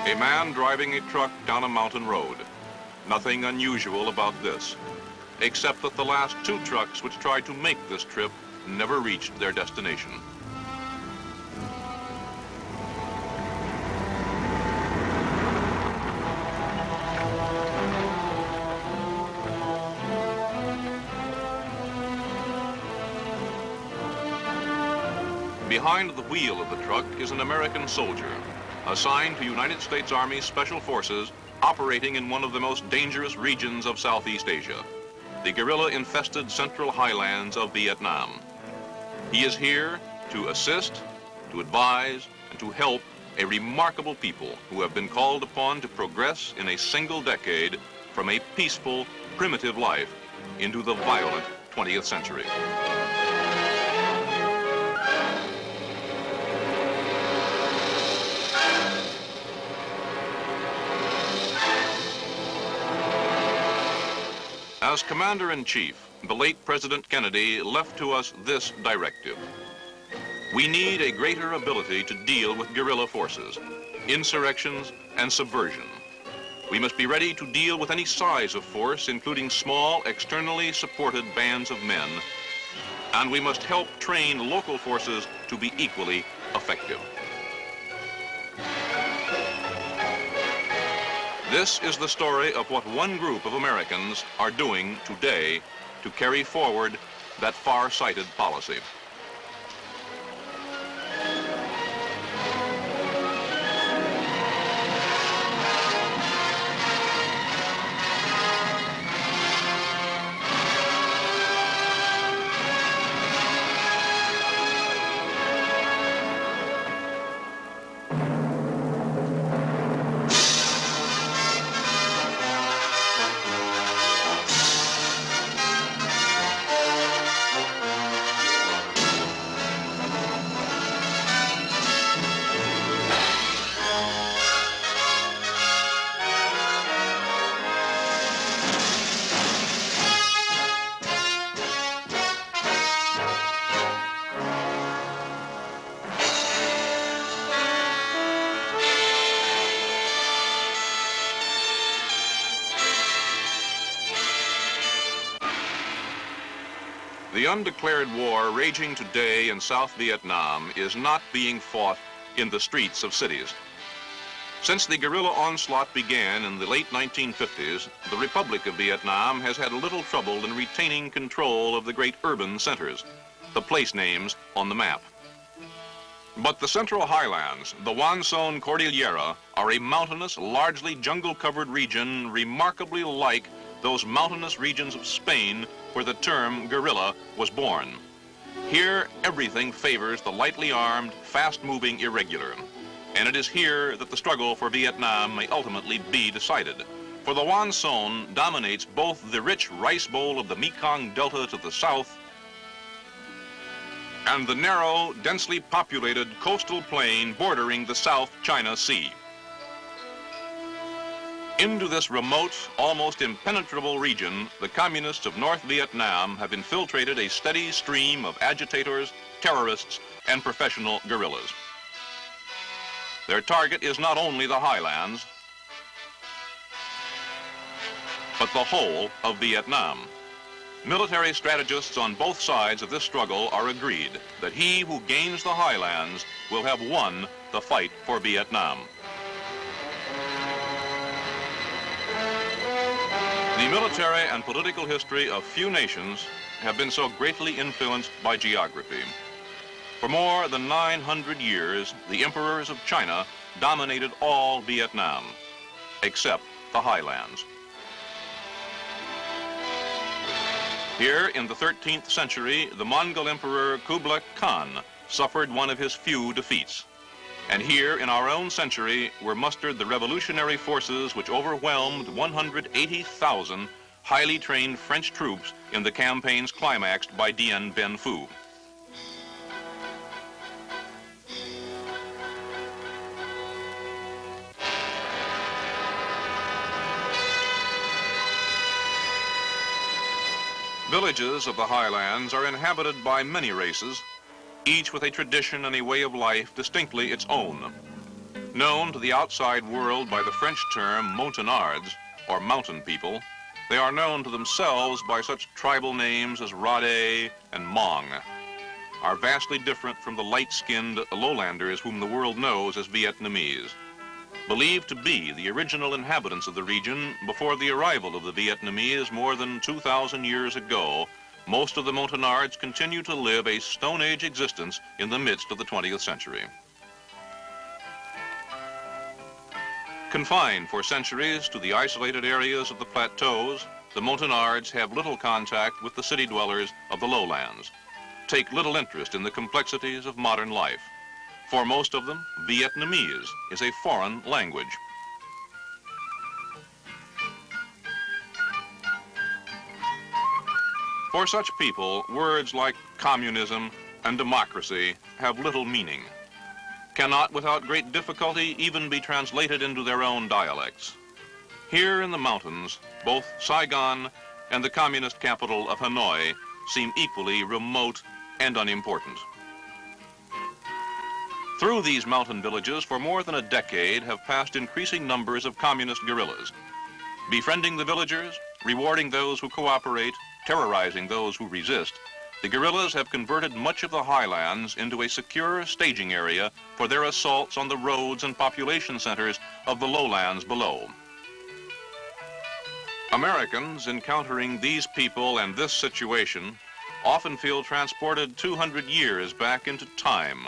A man driving a truck down a mountain road. Nothing unusual about this, except that the last two trucks which tried to make this trip never reached their destination. Behind the wheel of the truck is an American soldier, assigned to United States Army Special Forces operating in one of the most dangerous regions of Southeast Asia, the guerrilla-infested central highlands of Vietnam. He is here to assist, to advise, and to help a remarkable people who have been called upon to progress in a single decade from a peaceful, primitive life into the violent 20th century. As Commander-in-Chief, the late President Kennedy left to us this directive. We need a greater ability to deal with guerrilla forces, insurrections, and subversion. We must be ready to deal with any size of force, including small, externally supported bands of men, and we must help train local forces to be equally effective. This is the story of what one group of Americans are doing today to carry forward that far-sighted policy. The undeclared war raging today in South Vietnam is not being fought in the streets of cities. Since the guerrilla onslaught began in the late 1950s, the Republic of Vietnam has had little trouble in retaining control of the great urban centers, the place names on the map. But the Central Highlands, the Tan Son Cordillera, are a mountainous, largely jungle-covered region remarkably like those mountainous regions of Spain where the term guerrilla was born. Here, everything favors the lightly armed, fast-moving irregular. And it is here that the struggle for Vietnam may ultimately be decided. For the Tan Son dominates both the rich rice bowl of the Mekong Delta to the south and the narrow, densely populated coastal plain bordering the South China Sea. Into this remote, almost impenetrable region, the communists of North Vietnam have infiltrated a steady stream of agitators, terrorists, and professional guerrillas. Their target is not only the highlands, but the whole of Vietnam. Military strategists on both sides of this struggle are agreed that he who gains the highlands will have won the fight for Vietnam. The military and political history of few nations have been so greatly influenced by geography. For more than 900 years, the emperors of China dominated all Vietnam, except the highlands. Here in the 13th century, the Mongol Emperor Kublai Khan suffered one of his few defeats. And here in our own century were mustered the revolutionary forces which overwhelmed 180,000 highly trained French troops in the campaigns climaxed by Dien Bien Phu. Villages of the highlands are inhabited by many races, each with a tradition and a way of life distinctly its own. Known to the outside world by the French term Montagnards, or mountain people, they are known to themselves by such tribal names as Rade and Mong, are vastly different from the light-skinned lowlanders whom the world knows as Vietnamese. Believed to be the original inhabitants of the region before the arrival of the Vietnamese more than 2,000 years ago, most of the Montagnards continue to live a Stone Age existence in the midst of the 20th century. Confined for centuries to the isolated areas of the plateaus, the Montagnards have little contact with the city dwellers of the lowlands, take little interest in the complexities of modern life. For most of them, Vietnamese is a foreign language. For such people, words like communism and democracy have little meaning, cannot without great difficulty even be translated into their own dialects. Here in the mountains, both Saigon and the communist capital of Hanoi seem equally remote and unimportant. Through these mountain villages for more than a decade have passed increasing numbers of communist guerrillas, befriending the villagers, rewarding those who cooperate, terrorizing those who resist. The guerrillas have converted much of the highlands into a secure staging area for their assaults on the roads and population centers of the lowlands below. Americans encountering these people and this situation often feel transported 200 years back into time,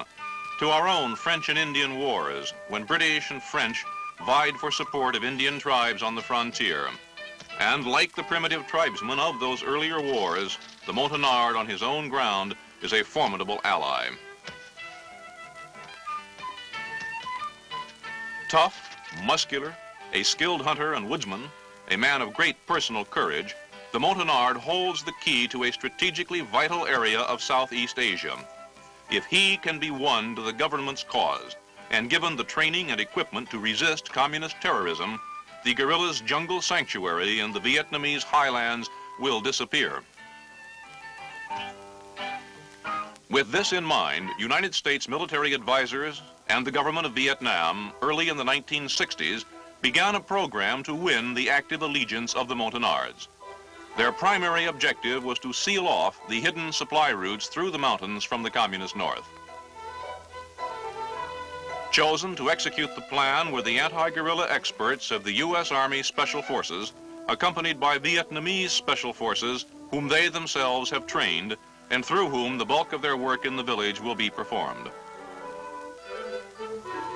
to our own French and Indian wars, when British and French vied for support of Indian tribes on the frontier. And like the primitive tribesmen of those earlier wars, the Montagnard on his own ground is a formidable ally. Tough, muscular, a skilled hunter and woodsman, a man of great personal courage, the Montagnard holds the key to a strategically vital area of Southeast Asia. If he can be won to the government's cause and given the training and equipment to resist communist terrorism, the guerrillas' jungle sanctuary in the Vietnamese highlands will disappear. With this in mind, United States military advisors and the government of Vietnam early in the 1960s began a program to win the active allegiance of the Montagnards. Their primary objective was to seal off the hidden supply routes through the mountains from the communist north. Chosen to execute the plan were the anti-guerrilla experts of the U.S. Army Special Forces, accompanied by Vietnamese Special Forces, whom they themselves have trained, and through whom the bulk of their work in the village will be performed.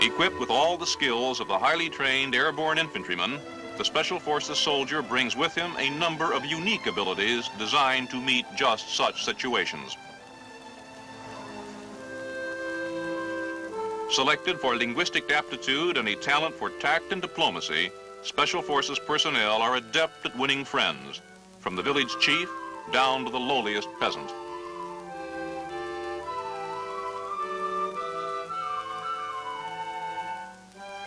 Equipped with all the skills of the highly trained airborne infantryman, the Special Forces soldier brings with him a number of unique abilities designed to meet just such situations. Selected for linguistic aptitude and a talent for tact and diplomacy, Special Forces personnel are adept at winning friends, from the village chief down to the lowliest peasant.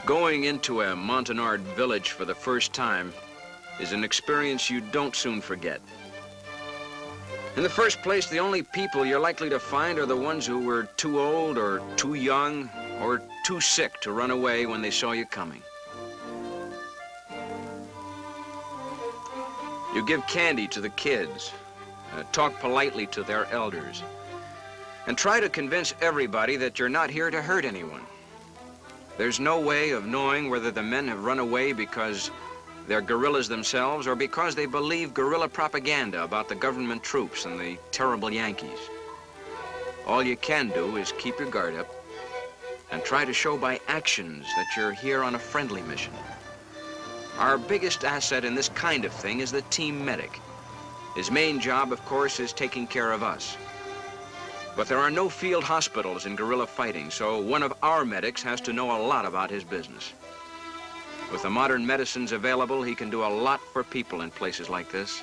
Going into a Montagnard village for the first time is an experience you don't soon forget. In the first place, the only people you're likely to find are the ones who were too old or too young or too sick to run away when they saw you coming. You give candy to the kids, talk politely to their elders, and try to convince everybody that you're not here to hurt anyone. There's no way of knowing whether the men have run away because they're guerrillas themselves or because they believe guerrilla propaganda about the government troops and the terrible Yankees. All you can do is keep your guard up and try to show by actions that you're here on a friendly mission. Our biggest asset in this kind of thing is the team medic. His main job, of course, is taking care of us. But there are no field hospitals in guerrilla fighting, so one of our medics has to know a lot about his business. With the modern medicines available, he can do a lot for people in places like this.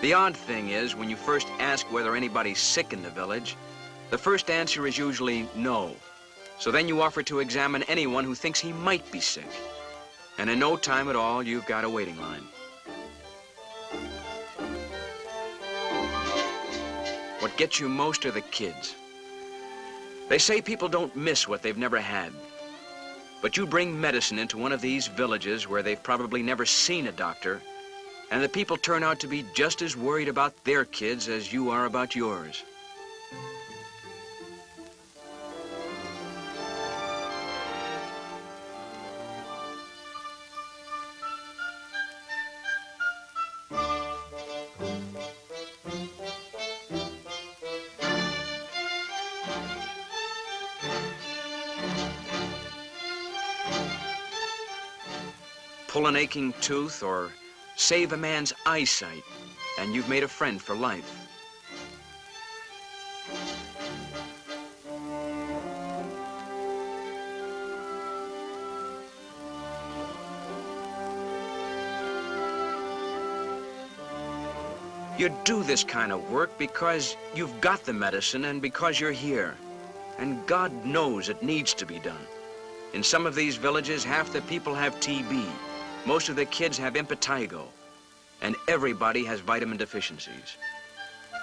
The odd thing is, when you first ask whether anybody's sick in the village, the first answer is usually no. So then you offer to examine anyone who thinks he might be sick. And in no time at all, you've got a waiting line. What gets you most are the kids. They say people don't miss what they've never had. But you bring medicine into one of these villages where they've probably never seen a doctor, and the people turn out to be just as worried about their kids as you are about yours. Pull an aching tooth or save a man's eyesight, and you've made a friend for life. You do this kind of work because you've got the medicine and because you're here. And God knows it needs to be done. In some of these villages, half the people have TB. Most of the kids have impetigo, and everybody has vitamin deficiencies.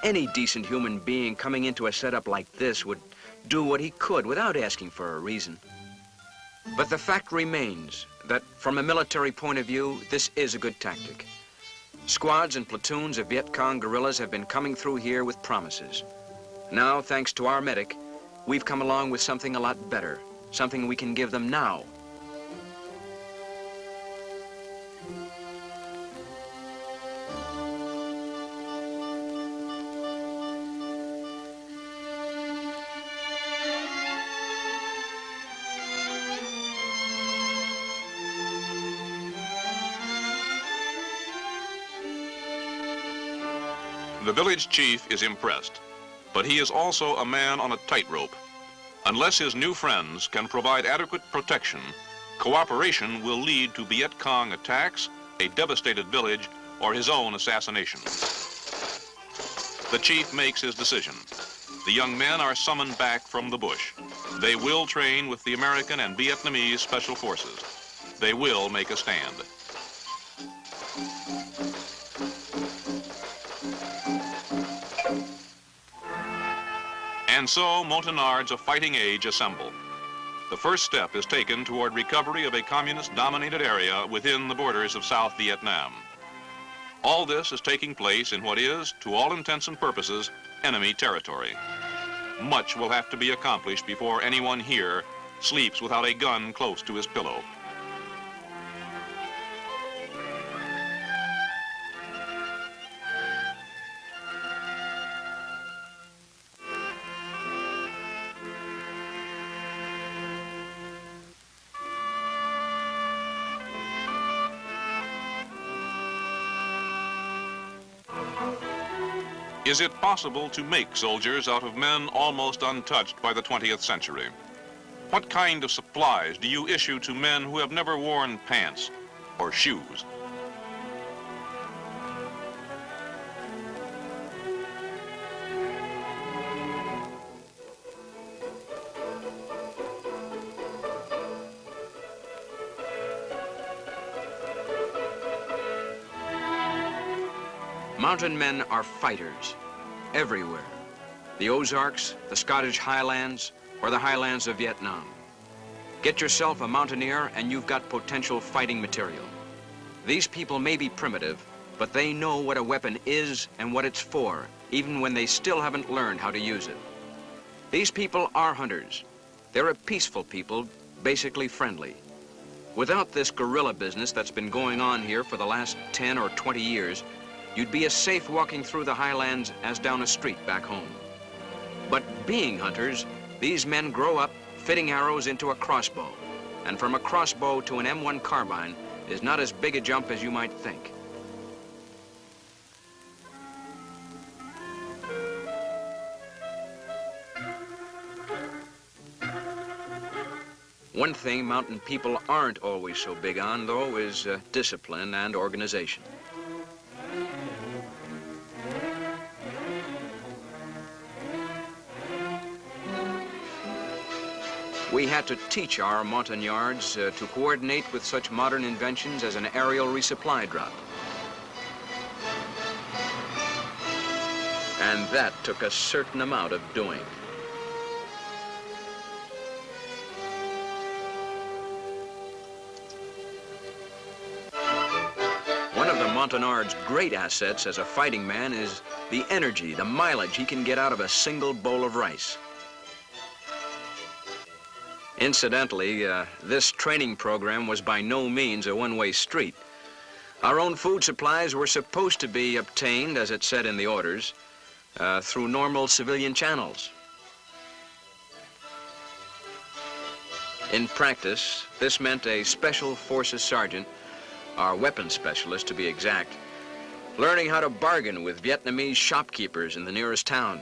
Any decent human being coming into a setup like this would do what he could without asking for a reason. But the fact remains that from a military point of view, this is a good tactic. Squads and platoons of Vietcong guerrillas have been coming through here with promises. Now, thanks to our medic, we've come along with something a lot better, something we can give them now. The village chief is impressed, but he is also a man on a tightrope. Unless his new friends can provide adequate protection, cooperation will lead to Vietcong attacks, a devastated village, or his own assassination. The chief makes his decision. The young men are summoned back from the bush. They will train with the American and Vietnamese special forces. They will make a stand. And so Montagnards of fighting age assemble. The first step is taken toward recovery of a communist-dominated area within the borders of South Vietnam. All this is taking place in what is, to all intents and purposes, enemy territory. Much will have to be accomplished before anyone here sleeps without a gun close to his pillow. Is it possible to make soldiers out of men almost untouched by the 20th century? What kind of supplies do you issue to men who have never worn pants or shoes? Mountain men are fighters everywhere. The Ozarks, the Scottish Highlands, or the Highlands of Vietnam. Get yourself a mountaineer and you've got potential fighting material. These people may be primitive, but they know what a weapon is and what it's for, even when they still haven't learned how to use it. These people are hunters. They're a peaceful people, basically friendly. Without this guerrilla business that's been going on here for the last 10 or 20 years, you'd be as safe walking through the highlands as down a street back home. But being hunters, these men grow up fitting arrows into a crossbow. And from a crossbow to an M1 carbine is not as big a jump as you might think. One thing mountain people aren't always so big on, though, is discipline and organization. We had to teach our Montagnards to coordinate with such modern inventions as an aerial resupply drop. And that took a certain amount of doing. One of the Montagnard's great assets as a fighting man is the energy, the mileage he can get out of a single bowl of rice. Incidentally, this training program was by no means a one-way street. Our own food supplies were supposed to be obtained, as it said in the orders, through normal civilian channels. In practice, this meant a Special Forces sergeant, our weapons specialist to be exact, learning how to bargain with Vietnamese shopkeepers in the nearest town.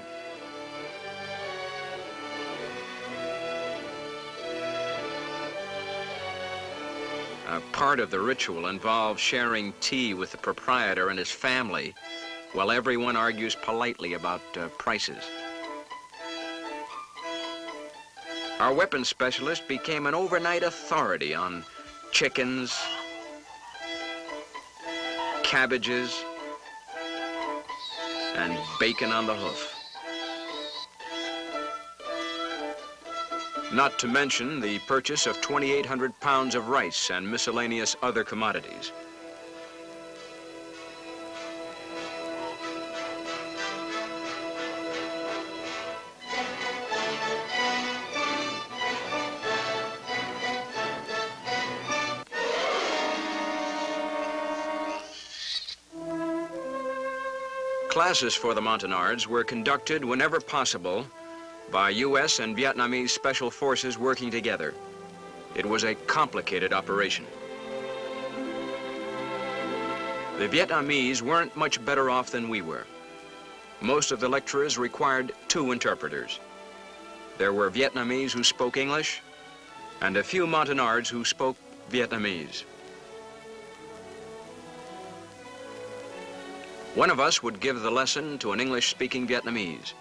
Part of the ritual involves sharing tea with the proprietor and his family while everyone argues politely about prices. Our weapons specialist became an overnight authority on chickens, cabbages, and bacon on the hoof. Not to mention the purchase of 2,800 pounds of rice and miscellaneous other commodities. Classes for the Montagnards were conducted whenever possible by U.S. and Vietnamese special forces working together. It was a complicated operation. The Vietnamese weren't much better off than we were. Most of the lecturers required 2 interpreters. There were Vietnamese who spoke English and a few Montagnards who spoke Vietnamese. One of us would give the lesson to an English-speaking Vietnamese.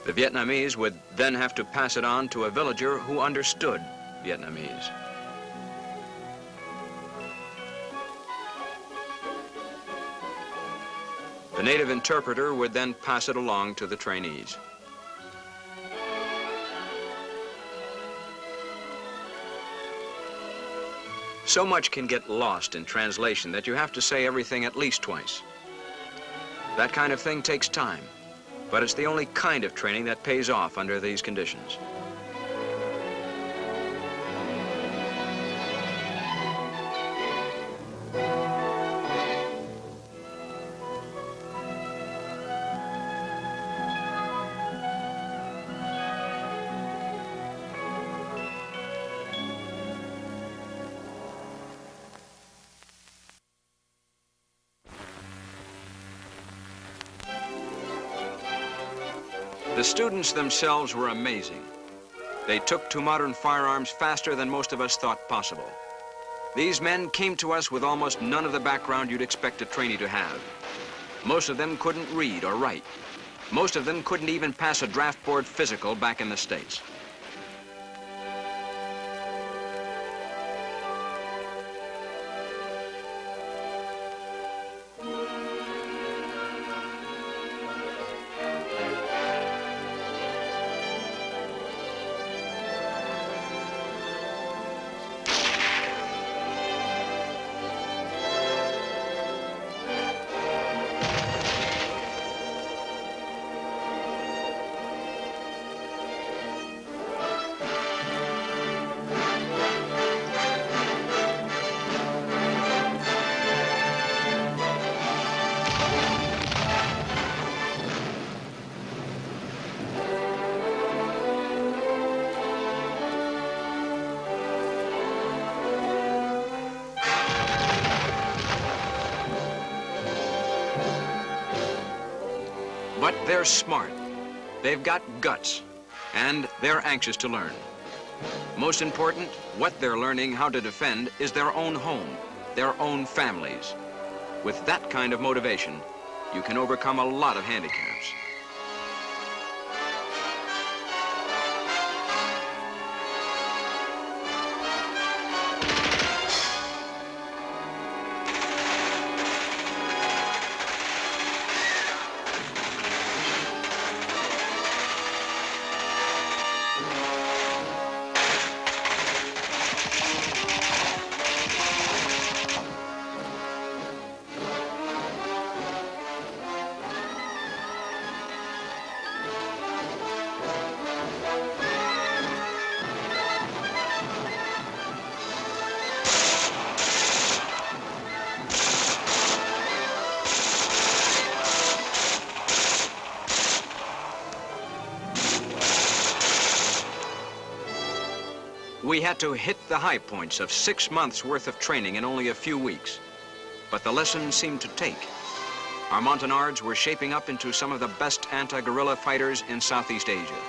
The Vietnamese would then have to pass it on to a villager who understood Vietnamese. The native interpreter would then pass it along to the trainees. So much can get lost in translation that you have to say everything at least twice. That kind of thing takes time, but it's the only kind of training that pays off under these conditions. The students themselves were amazing. They took to modern firearms faster than most of us thought possible. These men came to us with almost none of the background you'd expect a trainee to have. Most of them couldn't read or write. Most of them couldn't even pass a draft board physical back in the States. But they're smart, they've got guts, and they're anxious to learn. Most important, what they're learning how to defend is their own home, their own families. With that kind of motivation, you can overcome a lot of handicaps. We had to hit the high points of 6 months' worth of training in only a few weeks. But the lesson seemed to take. Our Montagnards were shaping up into some of the best anti-guerrilla fighters in Southeast Asia.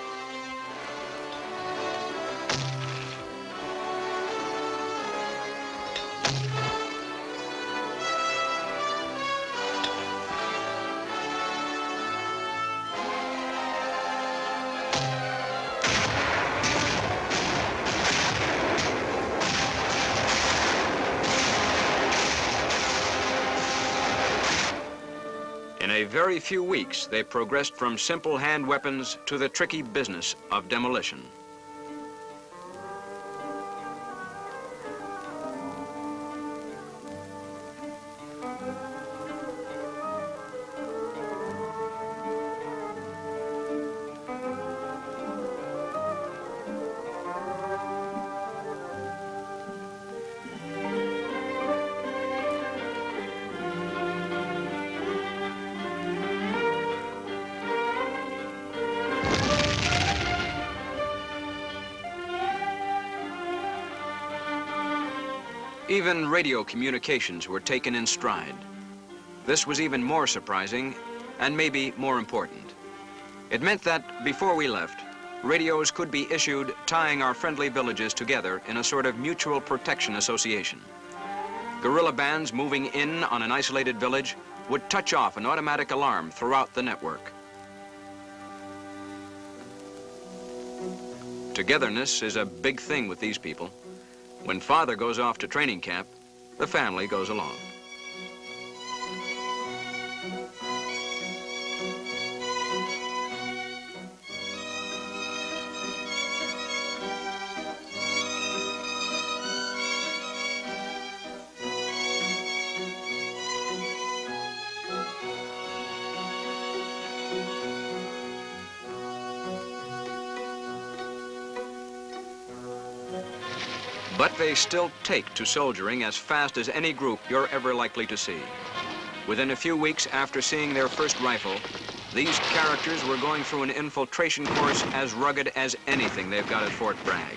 In a very few weeks, they progressed from simple hand weapons to the tricky business of demolition. Even radio communications were taken in stride. This was even more surprising and maybe more important. It meant that before we left, radios could be issued tying our friendly villages together in a sort of mutual protection association. Guerrilla bands moving in on an isolated village would touch off an automatic alarm throughout the network. Togetherness is a big thing with these people. When father goes off to training camp, the family goes along. But they still take to soldiering as fast as any group you're ever likely to see. Within a few weeks after seeing their first rifle, these characters were going through an infiltration course as rugged as anything they've got at Fort Bragg.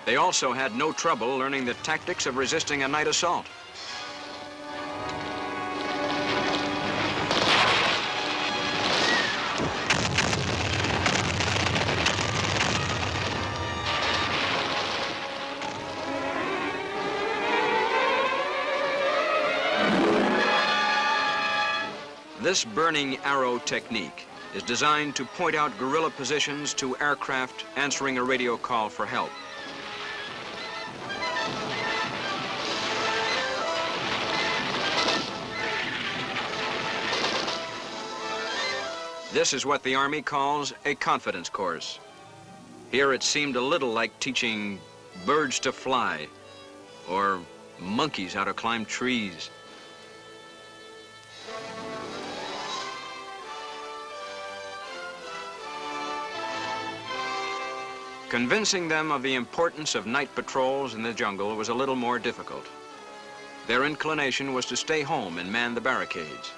They also had no trouble learning the tactics of resisting a night assault. This burning arrow technique is designed to point out guerrilla positions to aircraft answering a radio call for help. This is what the Army calls a confidence course. Here it seemed a little like teaching birds to fly or monkeys how to climb trees. Convincing them of the importance of night patrols in the jungle was a little more difficult. Their inclination was to stay home and man the barricades.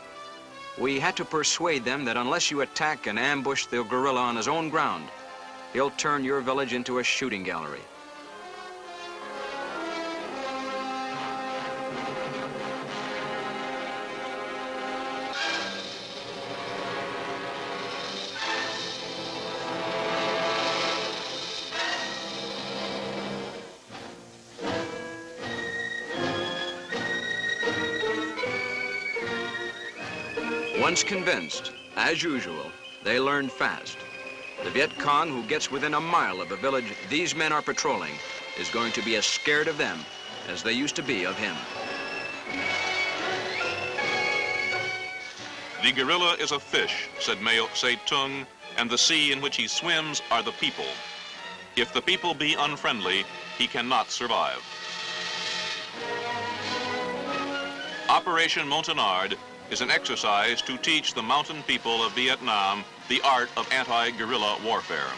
We had to persuade them that unless you attack and ambush the guerrilla on his own ground, he'll turn your village into a shooting gallery. Once convinced, as usual, They learn fast. The Vietcong who gets within a mile of a village these men are patrolling is going to be as scared of them as they used to be of him. The guerrilla is a fish, said Mao Zedong, and the sea in which he swims are the people. If the people be unfriendly, he cannot survive. Operation Montagnard is an exercise to teach the mountain people of Vietnam the art of anti-guerrilla warfare.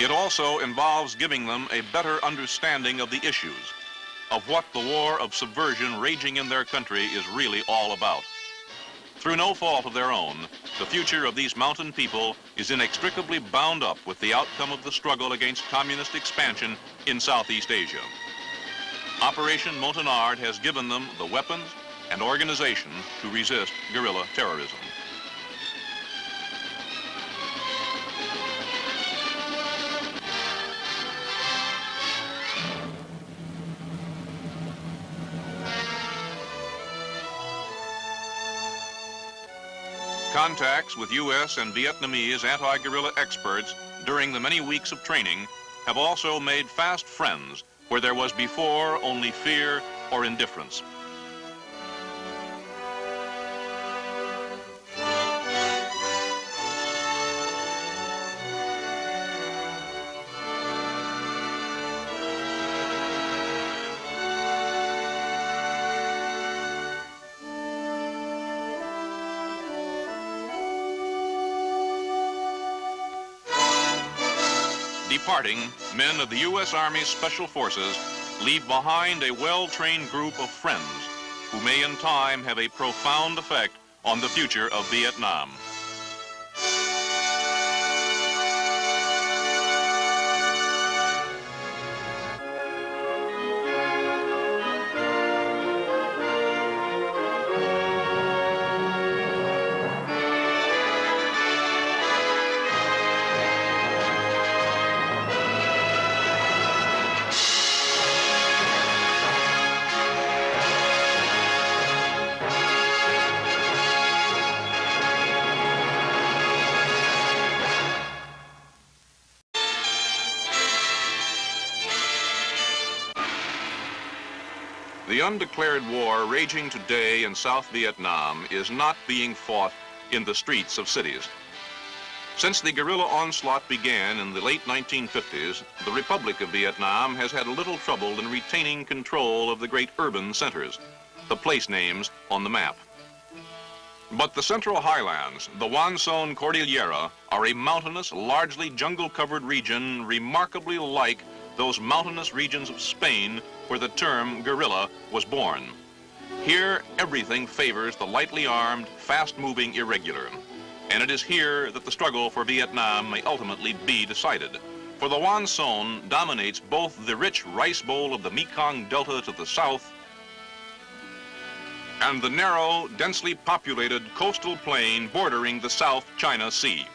It also involves giving them a better understanding of the issues, of what the war of subversion raging in their country is really all about. Through no fault of their own, the future of these mountain people is inextricably bound up with the outcome of the struggle against communist expansion in Southeast Asia. Operation Montagnard has given them the weapons and organization to resist guerrilla terrorism. Contacts with U.S. and Vietnamese anti-guerrilla experts during the many weeks of training have also made fast friends where there was before only fear or indifference. Departing, men of the U.S. Army Special Forces leave behind a well-trained group of friends who may in time have a profound effect on the future of Vietnam. The undeclared war raging today in South Vietnam is not being fought in the streets of cities. Since the guerrilla onslaught began in the late 1950s, the Republic of Vietnam has had little trouble in retaining control of the great urban centers, the place names on the map. But the Central Highlands, the Tan Son Cordillera, are a mountainous, largely jungle-covered region remarkably like those mountainous regions of Spain where the term guerrilla was born. Here, everything favors the lightly armed, fast-moving irregular. And it is here that the struggle for Vietnam may ultimately be decided. For the Tan Son dominates both the rich rice bowl of the Mekong Delta to the south and the narrow, densely populated coastal plain bordering the South China Sea.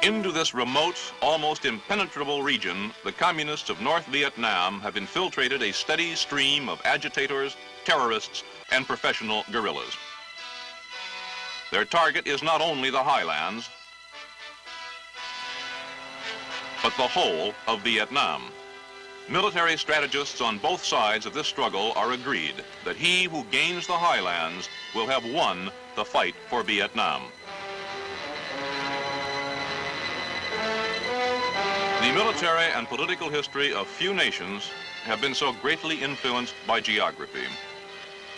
Into this remote, almost impenetrable region, the communists of North Vietnam have infiltrated a steady stream of agitators, terrorists, and professional guerrillas. Their target is not only the highlands, but the whole of Vietnam. Military strategists on both sides of this struggle are agreed that he who gains the highlands will have won the fight for Vietnam. The military and political history of few nations have been so greatly influenced by geography.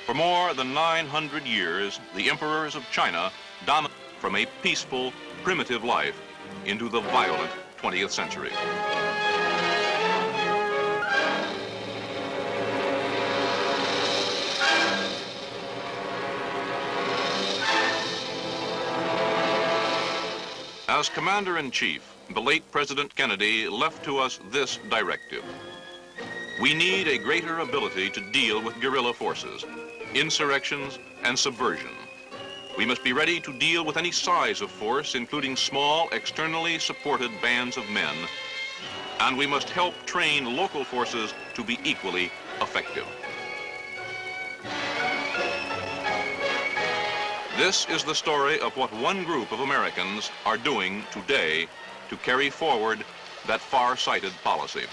For more than 900 years, the emperors of China dominated from a peaceful, primitive life into the violent 20th century. As Commander-in-Chief, the late President Kennedy left to us this directive. We need a greater ability to deal with guerrilla forces, insurrections, and subversion. We must be ready to deal with any size of force, including small, externally supported bands of men. And we must help train local forces to be equally effective. This is the story of what one group of Americans are doing today to carry forward that far-sighted policy.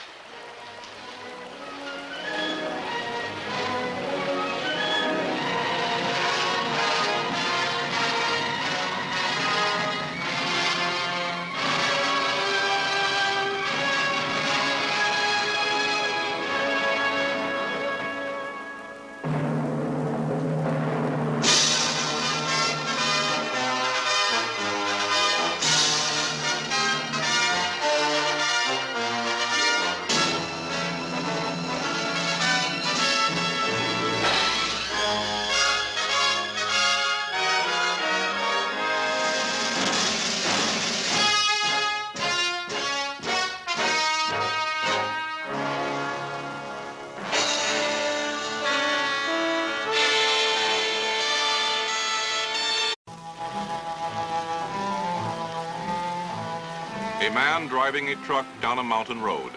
A man driving a truck down a mountain road.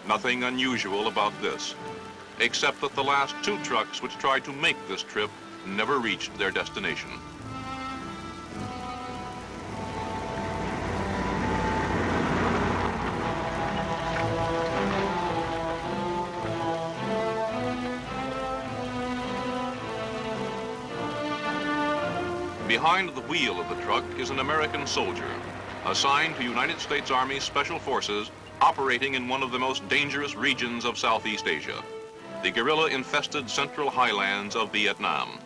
Nothing unusual about this, except that the last two trucks which tried to make this trip never reached their destination. Behind the wheel of the truck is an American soldier, assigned to United States Army Special Forces operating in one of the most dangerous regions of Southeast Asia, the guerrilla-infested central highlands of Vietnam.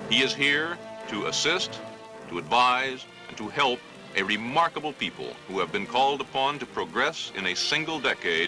He is here to assist, to advise, and to help a remarkable people who have been called upon to progress in a single decade